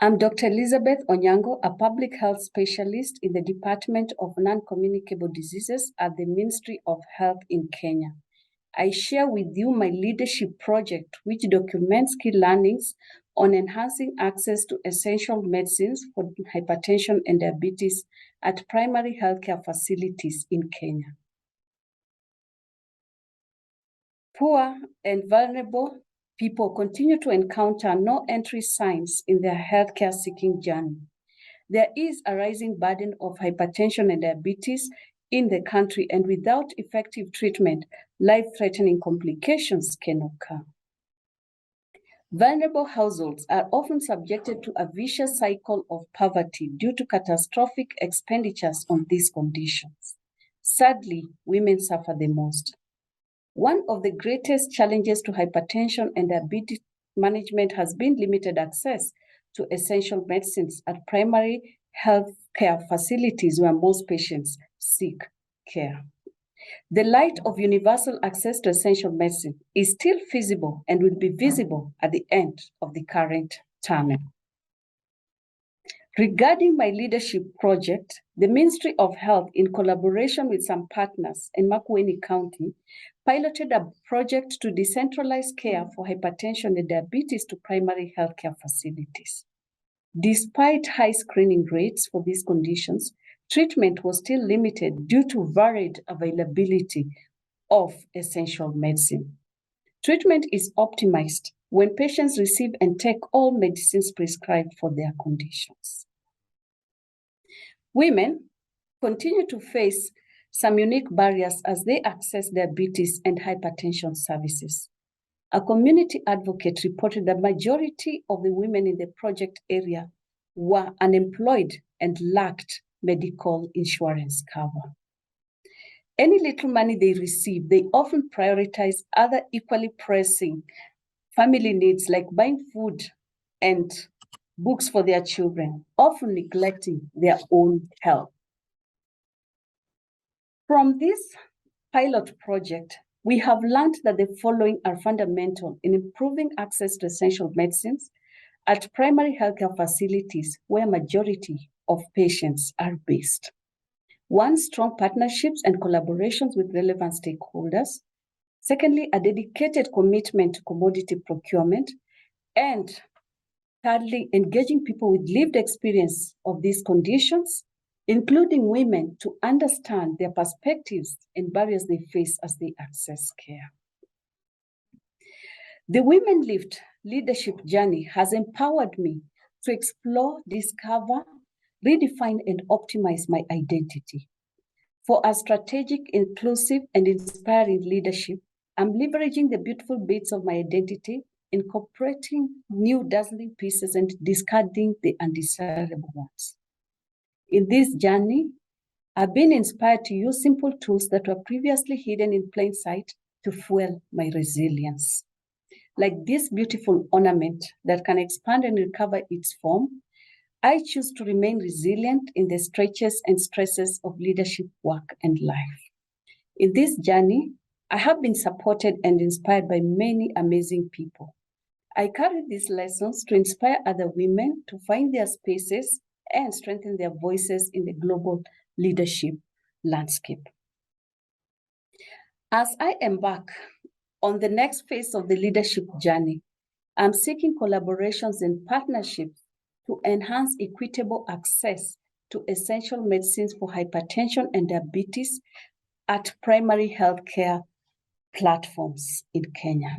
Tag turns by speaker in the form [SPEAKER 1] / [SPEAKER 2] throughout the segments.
[SPEAKER 1] I'm Dr. Elizabeth Onyango, a public health specialist in the Department of Non-Communicable Diseases at the Ministry of Health in Kenya. I share with you my leadership project, which documents key learnings on enhancing access to essential medicines for hypertension and diabetes at primary healthcare facilities in Kenya. Poor and vulnerable people continue to encounter no entry signs in their healthcare seeking journey. There is a rising burden of hypertension and diabetes in the country, and without effective treatment, life-threatening complications can occur. Vulnerable households are often subjected to a vicious cycle of poverty due to catastrophic expenditures on these conditions. Sadly, women suffer the most. One of the greatest challenges to hypertension and diabetes management has been limited access to essential medicines at primary healthcare facilities where most patients seek care. The light of universal access to essential medicine is still feasible and will be visible at the end of the current tunnel. Regarding my leadership project, the Ministry of Health, in collaboration with some partners in Makueni County, piloted a project to decentralize care for hypertension and diabetes to primary healthcare facilities. Despite high screening rates for these conditions, treatment was still limited due to varied availability of essential medicine. Treatment is optimized when patients receive and take all medicines prescribed for their conditions. Women continue to face some unique barriers as they access diabetes and hypertension services. A community advocate reported the majority of the women in the project area were unemployed and lacked medical insurance cover. Any little money they receive, they often prioritize other equally pressing family needs like buying food and books for their children, often neglecting their own health. From this pilot project, we have learned that the following are fundamental in improving access to essential medicines at primary healthcare facilities where majority of patients are based. One, strong partnerships and collaborations with relevant stakeholders. Secondly, a dedicated commitment to commodity procurement. And thirdly, engaging people with lived experience of these conditions, including women, to understand their perspectives and barriers they face as they access care. The WomenLift leadership journey has empowered me to explore, discover, redefine, and optimize my identity. For a strategic, inclusive, and inspiring leadership, I'm leveraging the beautiful bits of my identity, incorporating new dazzling pieces and discarding the undesirable ones. In this journey, I've been inspired to use simple tools that were previously hidden in plain sight to fuel my resilience. Like this beautiful ornament that can expand and recover its form, I choose to remain resilient in the stretches and stresses of leadership, work, and life. In this journey, I have been supported and inspired by many amazing people. I carry these lessons to inspire other women to find their spaces and strengthen their voices in the global leadership landscape. As I embark on the next phase of the leadership journey, I'm seeking collaborations and partnerships to enhance equitable access to essential medicines for hypertension and diabetes at primary healthcare platforms in Kenya.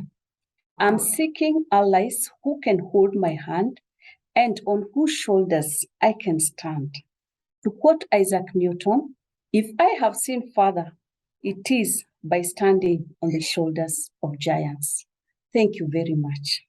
[SPEAKER 1] I'm seeking allies who can hold my hand and on whose shoulders I can stand. To quote Isaac Newton, if I have seen further, it is by standing on the shoulders of giants. Thank you very much.